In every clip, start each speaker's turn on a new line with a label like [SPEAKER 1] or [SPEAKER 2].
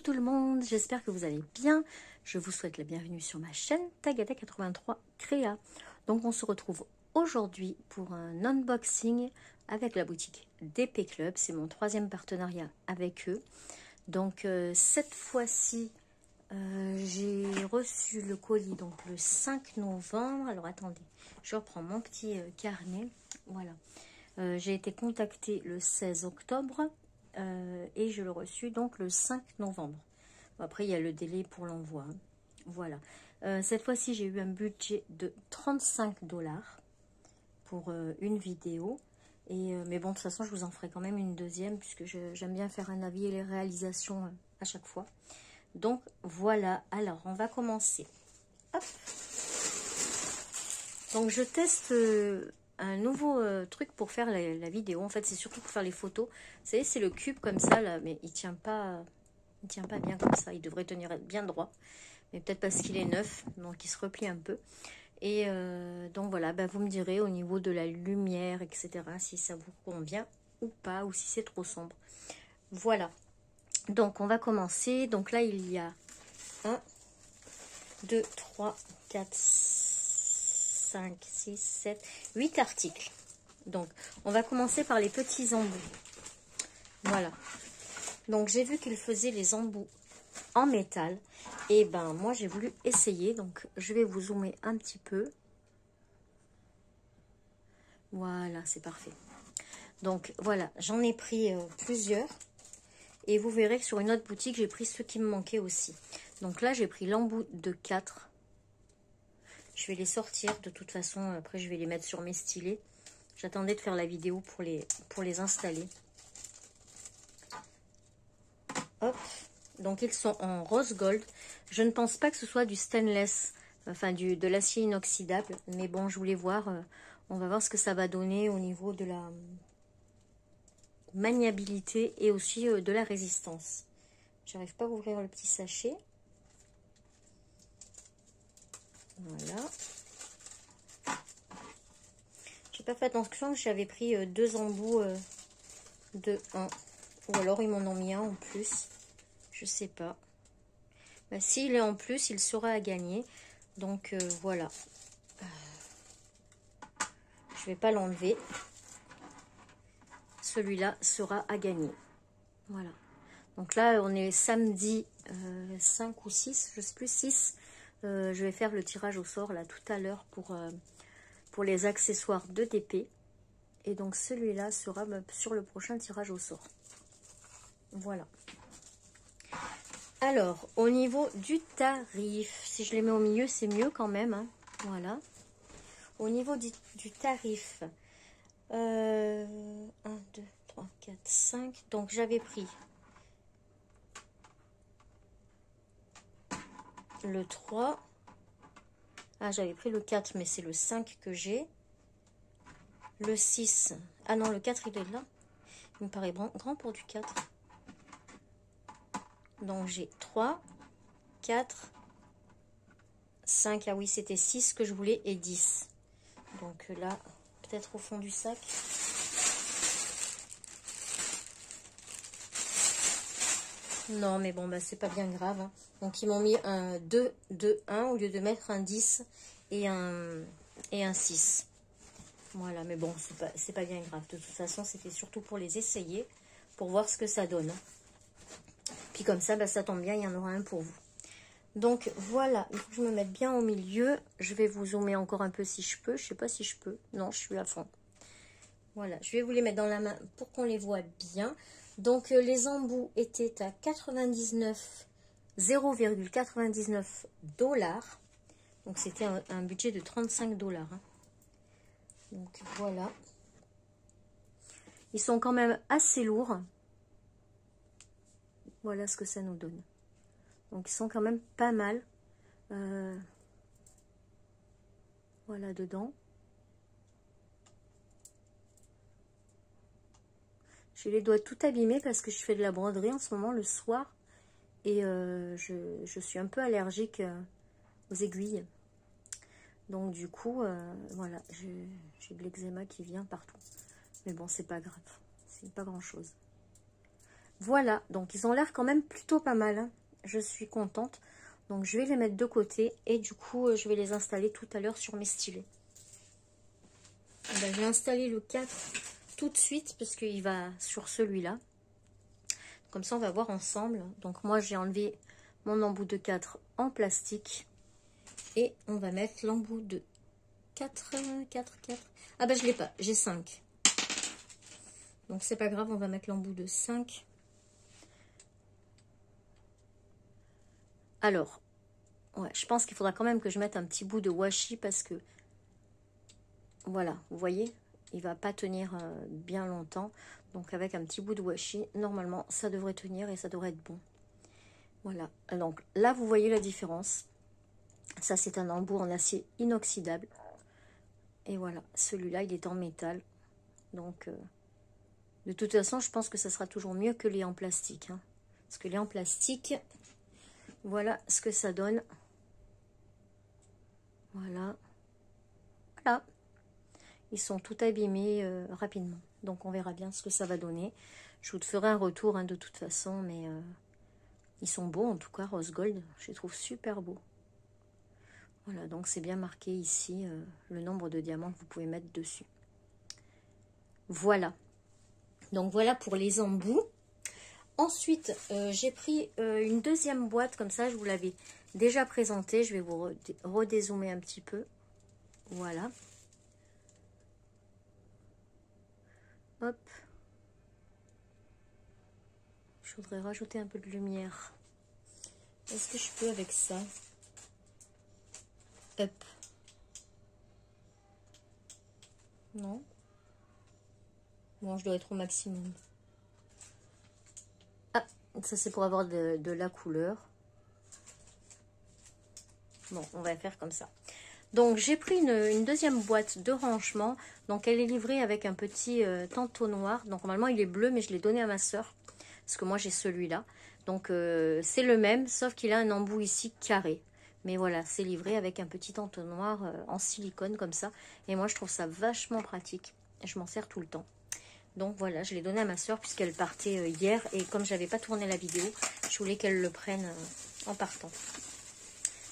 [SPEAKER 1] tout le monde, j'espère que vous allez bien. Je vous souhaite la bienvenue sur ma chaîne Tagada83 Créa. Donc on se retrouve aujourd'hui pour un unboxing avec la boutique DP Club. C'est mon 3e partenariat avec eux. Donc cette fois-ci, j'ai reçu le colis donc le 5 novembre. Alors attendez, je reprends mon petit carnet. Voilà. J'ai été contactée le 16 octobre. Et je l'ai reçu donc le 5 novembre. Après, il y a le délai pour l'envoi. Voilà. Cette fois-ci, j'ai eu un budget de 35 $ pour une vidéo. Mais bon, de toute façon, je vous en ferai quand même une deuxième, puisque j'aime bien faire un avis et les réalisations à chaque fois. Donc, voilà. Alors, on va commencer. Hop. Donc, je teste... un nouveau truc pour faire la vidéo. En fait, c'est surtout pour faire les photos. Vous savez, c'est le cube comme ça, là, mais il tient pas bien comme ça. Il devrait tenir bien droit. Mais peut-être parce qu'il est neuf, donc il se replie un peu. Et donc voilà, bah, vous me direz au niveau de la lumière, etc., si ça vous convient ou pas, ou si c'est trop sombre. Voilà. Donc, on va commencer. Donc là, il y a 1, 2, 3, 4, 5, 6, 7, 8 articles. Donc, on va commencer par les petits embouts. Voilà. Donc, j'ai vu qu'ils faisaient les embouts en métal. Et ben, moi, j'ai voulu essayer. Donc, je vais vous zoomer un petit peu. Voilà, c'est parfait. Donc, voilà, j'en ai pris plusieurs. Et vous verrez que sur une autre boutique, j'ai pris ceux qui me manquaient aussi. Donc là, j'ai pris l'embout de 4. Je vais les sortir de toute façon. Après, je vais les mettre sur mes stylets. J'attendais de faire la vidéo pour les installer. Hop. Donc, ils sont en rose gold. Je ne pense pas que ce soit du stainless, enfin de l'acier inoxydable. Mais bon, je voulais voir. On va voir ce que ça va donner au niveau de la maniabilité et aussi de la résistance. J'arrive pas à ouvrir le petit sachet. Voilà. J'ai pas fait attention que j'avais pris 2 embouts de 1. Ou alors ils m'en ont mis un en plus. Je sais pas. Bah, s'il est en plus, il sera à gagner. Donc voilà. Je vais pas l'enlever. Celui-là sera à gagner. Voilà. Donc là, on est samedi 5 ou 6, je sais plus, 6. Je vais faire le tirage au sort là tout à l'heure pour les accessoires de DP. Et donc celui-là sera sur le prochain tirage au sort. Voilà. Alors, au niveau du tarif, si je les mets au milieu, c'est mieux quand même. Hein. Voilà. Au niveau du tarif, 1, 2, 3, 4, 5. Donc, j'avais pris le 3. Ah, j'avais pris le 4, mais c'est le 5 que j'ai. Le 6. Ah non, le 4, il est là. Il me paraît grand pour du 4. Donc, j'ai 3, 4, 5. Ah oui, c'était 6 que je voulais et 10. Donc là, peut-être au fond du sac. Non, mais bon, bah, c'est pas bien grave. Hein. Donc, ils m'ont mis un 2, 2, 1 au lieu de mettre un 10 et un 6. Voilà, mais bon, c'est pas bien grave. De toute façon, c'était surtout pour les essayer, pour voir ce que ça donne. Puis comme ça, bah, ça tombe bien, il y en aura un pour vous. Donc, voilà, il faut que je me mette bien au milieu. Je vais vous zoomer encore un peu si je peux. Je sais pas si je peux. Non, je suis à fond. Voilà, je vais vous les mettre dans la main pour qu'on les voit bien. Donc, les embouts étaient à 0,99 $. Donc, c'était un budget de 35 $. Hein. Donc, voilà. Ils sont quand même assez lourds. Voilà ce que ça nous donne. Donc, ils sont quand même pas mal. Voilà, dedans. J'ai les doigts tout abîmés parce que je fais de la broderie en ce moment le soir. Et je suis un peu allergique aux aiguilles. Donc du coup, voilà, j'ai de l'eczéma qui vient partout. Mais bon, c'est pas grave. C'est pas grand chose. Voilà, donc ils ont l'air quand même plutôt pas mal, hein. Je suis contente. Donc je vais les mettre de côté et du coup je vais les installer tout à l'heure sur mes stylets. Ben, je vais installer le 4 tout de suite parce qu'il va sur celui-là. Comme ça on va voir ensemble. Donc moi j'ai enlevé mon embout de 4 en plastique. Et on va mettre l'embout de 4. Ah ben je l'ai pas, j'ai 5. Donc c'est pas grave, on va mettre l'embout de 5. Alors, ouais, je pense qu'il faudra quand même que je mette un petit bout de washi parce que, voilà, vous voyez, il va pas tenir bien longtemps. Donc avec un petit bout de washi, normalement, ça devrait tenir et ça devrait être bon. Voilà, donc là, vous voyez la différence. Ça, c'est un embout en acier inoxydable. Et voilà, celui-là, il est en métal. Donc, de toute façon, je pense que ça sera toujours mieux que les en plastique, hein. Parce que les en plastique, voilà ce que ça donne. Voilà. Voilà. Ils sont tout abîmés rapidement. Donc, on verra bien ce que ça va donner. Je vous ferai un retour, hein, de toute façon. Mais ils sont beaux, en tout cas, rose gold. Je les trouve super beaux. Voilà, donc c'est bien marqué ici le nombre de diamants que vous pouvez mettre dessus. Voilà. Donc, voilà pour les embouts. Ensuite, j'ai pris une deuxième boîte, comme ça, je vous l'avais déjà présentée. Je vais vous redézoomer un petit peu. Voilà. Hop. Je voudrais rajouter un peu de lumière. Est-ce que je peux avec ça? Hop. Non. Bon, je dois être au maximum. Ah, ça c'est pour avoir de la couleur. Bon, on va faire comme ça. Donc, j'ai pris une deuxième boîte de rangement. Donc, elle est livrée avec un petit tanteau noir. Donc, normalement, il est bleu, mais je l'ai donné à ma soeur. Parce que moi, j'ai celui-là. Donc, c'est le même, sauf qu'il a un embout ici carré. Mais voilà, c'est livré avec un petit tanteau noir en silicone comme ça. Et moi, je trouve ça vachement pratique. Je m'en sers tout le temps. Donc, voilà, je l'ai donné à ma soeur puisqu'elle partait hier. Et comme je n'avais pas tourné la vidéo, je voulais qu'elle le prenne en partant.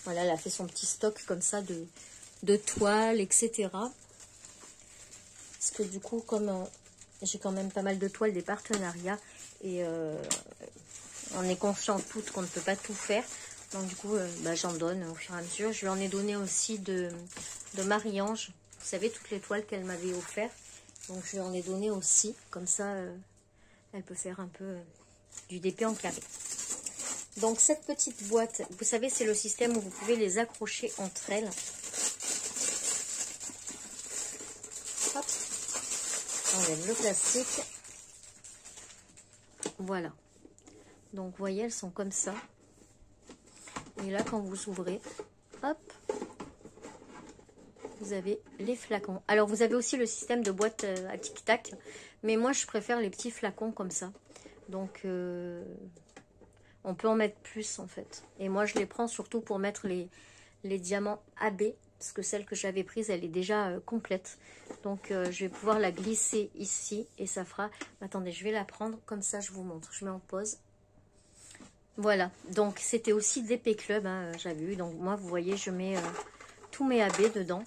[SPEAKER 1] Voilà, elle a fait son petit stock comme ça de toiles, etc. Parce que du coup, comme j'ai quand même pas mal de toiles, des partenariats, et on est conscient toutes qu'on ne peut pas tout faire. Donc du coup, j'en donne au fur et à mesure. Je lui en ai donné aussi de Marie-Ange. Vous savez, toutes les toiles qu'elle m'avait offertes. Donc je lui en ai donné aussi. Comme ça, elle peut faire un peu du DP en carré. Donc cette petite boîte, vous savez, c'est le système où vous pouvez les accrocher entre elles. Hop, on enlève le plastique. Voilà. Donc vous voyez, elles sont comme ça. Et là, quand vous ouvrez, hop, vous avez les flacons. Alors vous avez aussi le système de boîte à tic-tac, mais moi je préfère les petits flacons comme ça. Donc on peut en mettre plus en fait. Et moi je les prends surtout pour mettre les diamants AB, parce que celle que j'avais prise, elle est déjà complète. Donc je vais pouvoir la glisser ici et ça fera... Attendez, je vais la prendre, comme ça je vous montre. Je mets en pause. Voilà, donc c'était aussi DP Club, hein, j'avais eu. Donc moi, vous voyez, je mets tous mes AB dedans.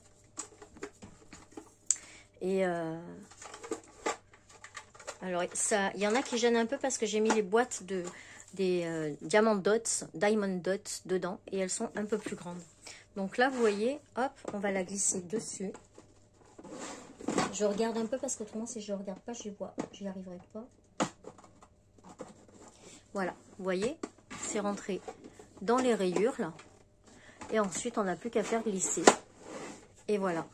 [SPEAKER 1] Et alors, ça, il y en a qui gênent un peu parce que j'ai mis les boîtes des Diamond Dots dedans. Et elles sont un peu plus grandes. Donc là, vous voyez, hop, on va la glisser dessus. Je regarde un peu parce qu'autrement, si je ne regarde pas, je vois, j'y arriverai pas. Voilà, vous voyez, c'est rentré dans les rayures là. Et ensuite, on n'a plus qu'à faire glisser. Et voilà.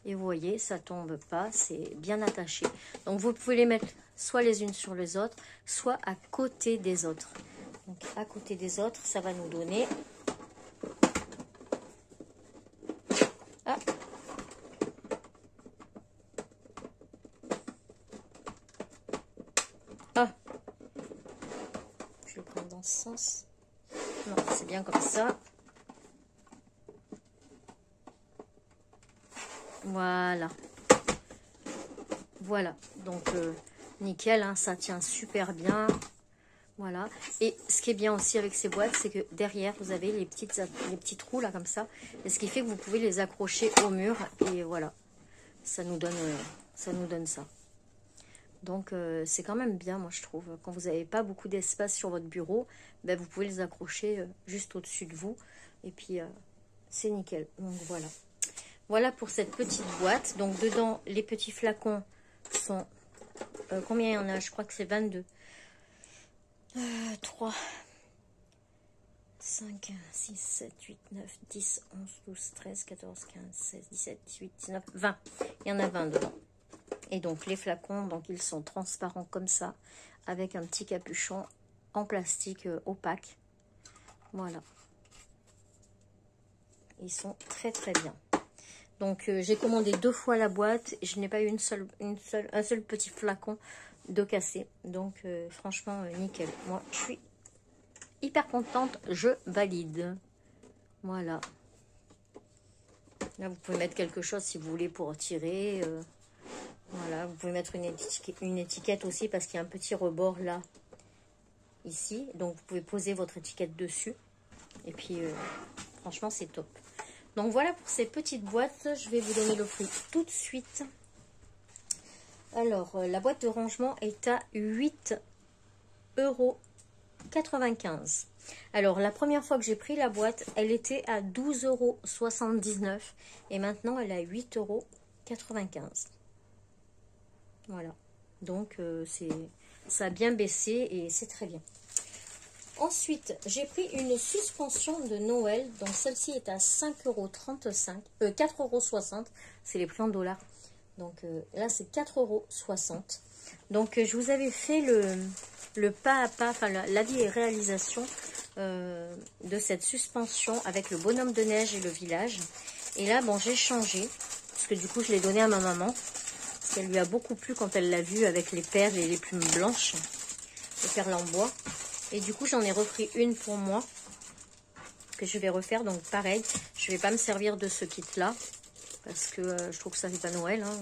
[SPEAKER 1] Et vous voyez, ça tombe pas, c'est bien attaché. Donc, vous pouvez les mettre soit les unes sur les autres, soit à côté des autres. Donc, à côté des autres, ça va nous donner... Ah. Ah. Je vais le prendre dans ce sens. Non, c'est bien comme ça. Voilà. Voilà. Donc, vous nickel, hein, ça tient super bien. Voilà. Et ce qui est bien aussi avec ces boîtes, c'est que derrière, vous avez les petits trous là comme ça. Et ce qui fait que vous pouvez les accrocher au mur. Et voilà, ça nous donne ça. Donc, c'est quand même bien, moi, je trouve. Quand vous n'avez pas beaucoup d'espace sur votre bureau, ben, vous pouvez les accrocher juste au-dessus de vous. Et puis, c'est nickel. Donc, voilà. Voilà pour cette petite boîte. Donc, dedans, les petits flacons sont... combien il y en a? Je crois que c'est 22. 3, 5, 6, 7, 8, 9, 10, 11, 12, 13, 14, 15, 16, 17, 18, 19, 20. Il y en a 20 dedans. Et donc les flacons, donc ils sont transparents comme ça, avec un petit capuchon en plastique opaque. Voilà. Ils sont très très bien. Donc j'ai commandé 2 fois la boîte et je n'ai pas eu un seul petit flacon de cassé. Donc franchement nickel. Moi je suis hyper contente, je valide. Voilà. Là vous pouvez mettre quelque chose si vous voulez pour tirer. Voilà, vous pouvez mettre une étiquette aussi parce qu'il y a un petit rebord là, ici. Donc, vous pouvez poser votre étiquette dessus. Et puis, franchement, c'est top. Donc, voilà pour ces petites boîtes. Je vais vous donner le prix tout de suite. Alors, la boîte de rangement est à 8,95 €. Alors, la première fois que j'ai pris la boîte, elle était à 12,79 €. Et maintenant, elle est à 8,95 €. Voilà, donc ça a bien baissé et c'est très bien. Ensuite, j'ai pris une suspension de Noël. Donc celle-ci est à 5,35 €, 4,60 €. C'est les prix en dollars. Donc là, c'est 4,60 €. Donc je vous avais fait le pas à pas, enfin l'avis et réalisation de cette suspension avec le bonhomme de neige et le village. Et là, bon, j'ai changé parce que du coup, je l'ai donné à ma maman. Elle lui a beaucoup plu quand elle l'a vu avec les perles et les plumes blanches, les perles en bois. Et du coup, j'en ai repris une pour moi, que je vais refaire. Donc pareil, je ne vais pas me servir de ce kit-là, parce que je trouve que ça fait pas Noël. Hein.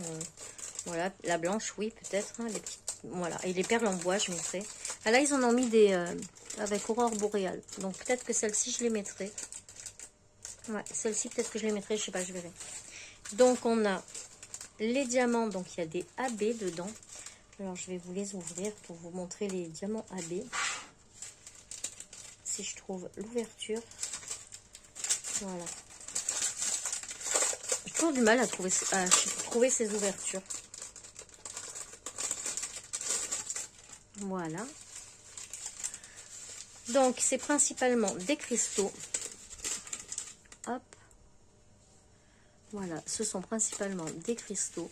[SPEAKER 1] Voilà, la blanche, oui, peut-être. Hein, les petites, voilà, et les perles en bois, je mettrai. Ah là, ils en ont mis des avec aurore boréale. Donc peut-être que celle-ci, je les mettrai. Ouais, celle-ci, peut-être que je les mettrai, je sais pas, je verrai. Donc on a... les diamants, donc il y a des AB dedans. Alors je vais vous les ouvrir pour vous montrer les diamants AB. Si je trouve l'ouverture. Voilà. J'ai toujours du mal à trouver ces ouvertures. Voilà. Donc c'est principalement des cristaux. Hop. Voilà, ce sont principalement des cristaux.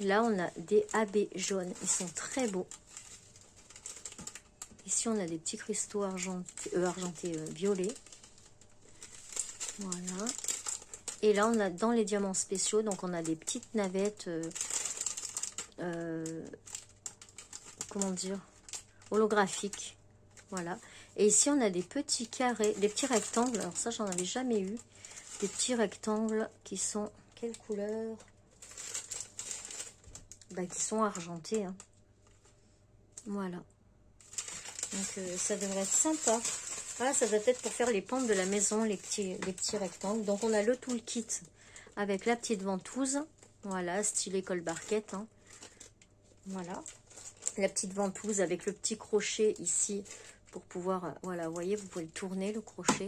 [SPEAKER 1] Là, on a des AB jaunes. Ils sont très beaux. Ici, on a des petits cristaux argentés violets. Voilà. Et là, on a dans les diamants spéciaux, donc on a des petites navettes, comment dire, holographiques. Voilà. Et ici, on a des petits carrés, des petits rectangles. Alors ça, j'en avais jamais eu. Des petits rectangles qui sont... quelle couleur? Bah, qui sont argentés. Hein. Voilà. Donc, ça devrait être sympa. Voilà, ça doit être pour faire les pentes de la maison, les petits rectangles. Donc, on a le toolkit avec la petite ventouse. Voilà, style école barquette. Hein. Voilà. La petite ventouse avec le petit crochet ici pour pouvoir... voilà, vous voyez, vous pouvez tourner le crochet.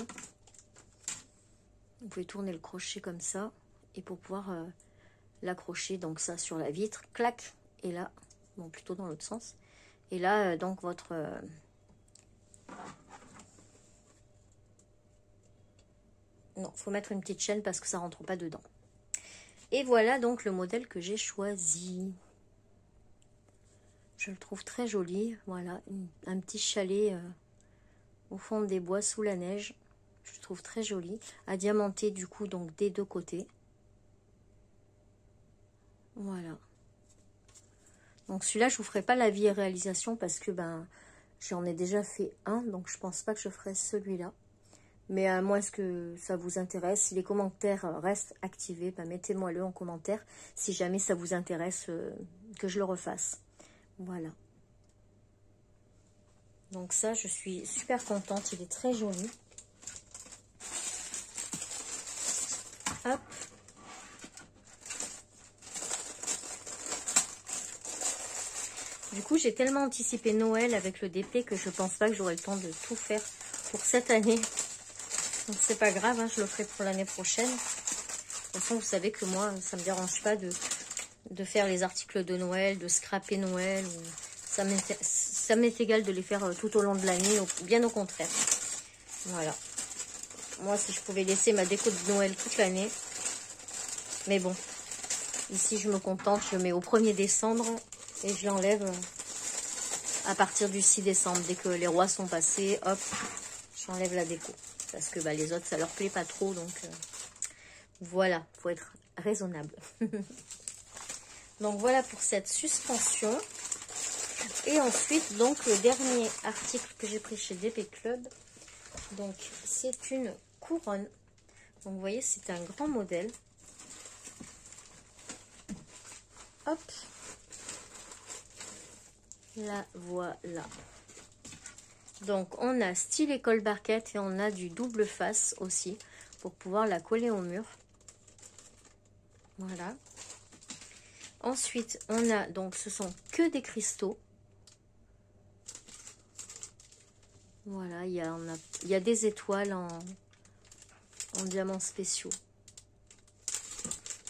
[SPEAKER 1] Vous pouvez tourner le crochet comme ça. Et pour pouvoir l'accrocher, donc ça, sur la vitre. Clac. Et là, bon, plutôt dans l'autre sens. Et là, donc, votre... non, il faut mettre une petite chaîne parce que ça rentre pas dedans. Et voilà donc le modèle que j'ai choisi. Je le trouve très joli. Voilà, un petit chalet au fond des bois sous la neige. Je le trouve très joli. À diamanter du coup, donc des deux côtés. Voilà. Donc celui-là, je vous ferai pas l'avis et réalisation parce que ben j'en ai déjà fait un. Donc je pense pas que je ferai celui-là. Mais à moins que ça vous intéresse, si les commentaires restent activés, ben mettez-moi-le en commentaire si jamais ça vous intéresse que je le refasse. Voilà. Donc ça, je suis super contente. Il est très joli. Hop. Du coup, j'ai tellement anticipé Noël avec le DP que je pense pas que j'aurai le temps de tout faire pour cette année. Donc c'est pas grave, hein, je le ferai pour l'année prochaine. De toute façon, vous savez que moi, ça me dérange pas de faire les articles de Noël, de scraper Noël. Ça m'est égal de les faire tout au long de l'année, bien au contraire. Voilà. Moi, si je pouvais laisser ma déco de Noël toute l'année. Mais bon, ici, je me contente, je le mets au 1er décembre et je l'enlève à partir du 6 décembre. Dès que les rois sont passés, hop, j'enlève la déco. Parce que bah, les autres, ça leur plaît pas trop, donc voilà, faut être raisonnable. Donc voilà pour cette suspension. Et ensuite, donc le dernier article que j'ai pris chez DP Club, donc c'est une couronne. Donc vous voyez, c'est un grand modèle. Hop, la voilà. Donc on a style école barquette et on a du double face aussi pour pouvoir la coller au mur. Voilà. Ensuite, on a donc ce sont que des cristaux. Voilà, il y a des étoiles en diamants spéciaux.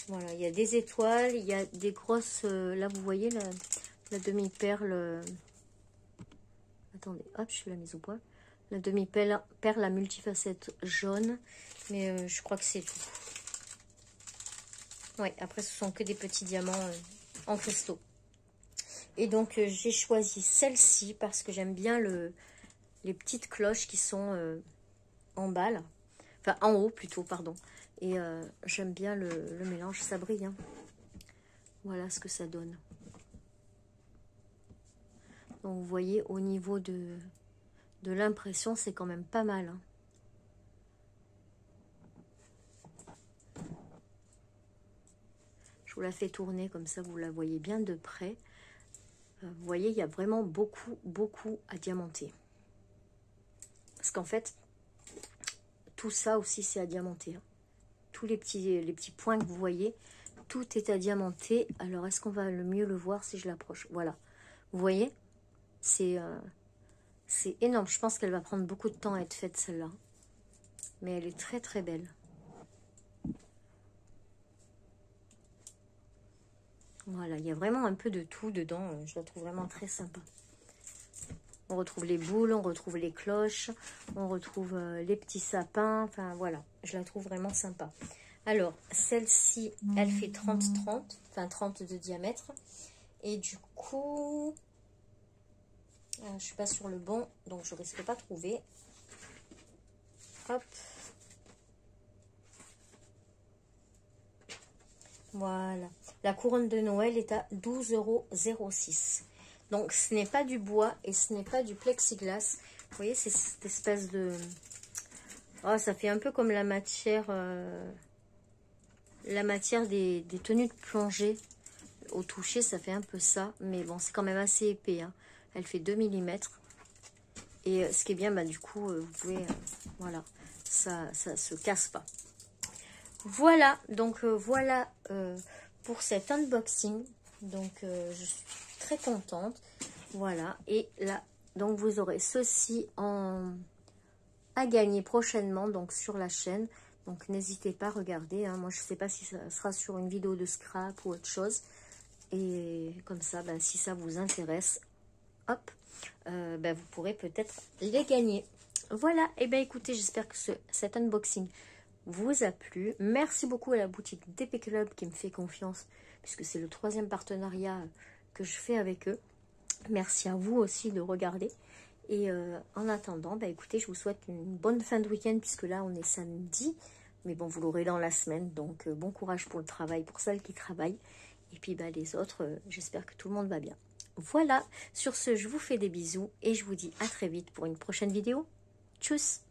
[SPEAKER 1] Voilà, il y a des étoiles, il y a des grosses... là, vous voyez la demi-perle... attendez, hop, je l'ai mise au point. La demi-perle à multifacette jaune. Mais je crois que c'est tout. Ouais, après, ce sont que des petits diamants en cristaux. Et donc, j'ai choisi celle-ci parce que j'aime bien les petites cloches qui sont en bas, là. Enfin, en haut, plutôt, pardon. Et j'aime bien le mélange, ça brille. Hein. Voilà ce que ça donne. Donc, vous voyez, au niveau de l'impression, c'est quand même pas mal. Hein. Je vous la fais tourner, comme ça, vous la voyez bien de près. Vous voyez, il y a vraiment beaucoup à diamanter. Parce qu'en fait, tout ça aussi, c'est à diamanter. Hein. Tous les petits points que vous voyez, tout est à diamanter. Alors, est-ce qu'on va le mieux le voir si je l'approche? Voilà. Vous voyez? C'est énorme. Je pense qu'elle va prendre beaucoup de temps à être faite, celle-là. Mais elle est très belle. Voilà, il y a vraiment un peu de tout dedans. Je la trouve vraiment très sympa. On retrouve les boules, on retrouve les cloches, on retrouve les petits sapins. Enfin, voilà, je la trouve vraiment sympa. Alors, celle-ci, elle fait 30-30, enfin 30 de diamètre. Et du coup, je ne suis pas sur le bon, donc je ne risque pas de trouver. Hop. Voilà. La couronne de Noël est à 12,06 €. Donc, ce n'est pas du bois et ce n'est pas du plexiglas. Vous voyez, c'est cette espèce de... Oh, ça fait un peu comme la matière des tenues de plongée. Au toucher, ça fait un peu ça. Mais bon, c'est quand même assez épais. Hein. Elle fait 2 mm. Et ce qui est bien, bah, du coup, vous pouvez... voilà, ça se casse pas. Voilà, donc voilà pour cet unboxing. Donc, je suis très contente. Voilà, et là, donc vous aurez ceci à gagner prochainement, donc sur la chaîne. Donc, n'hésitez pas à regarder. Hein. Moi, je ne sais pas si ça sera sur une vidéo de scrap ou autre chose. Et comme ça, bah, si ça vous intéresse, hop, bah, vous pourrez peut-être les gagner. Voilà, et bien écoutez, j'espère que cet unboxing vous a plu. Merci beaucoup à la boutique DP Club qui me fait confiance, puisque c'est le 3e partenariat que je fais avec eux. Merci à vous aussi de regarder. Et en attendant, bah écoutez, je vous souhaite une bonne fin de week-end, puisque là on est samedi. Mais bon, vous l'aurez dans la semaine, donc bon courage pour le travail, pour celles qui travaillent. Et puis bah, les autres, j'espère que tout le monde va bien. Voilà, sur ce, je vous fais des bisous et je vous dis à très vite pour une prochaine vidéo. Tchuss!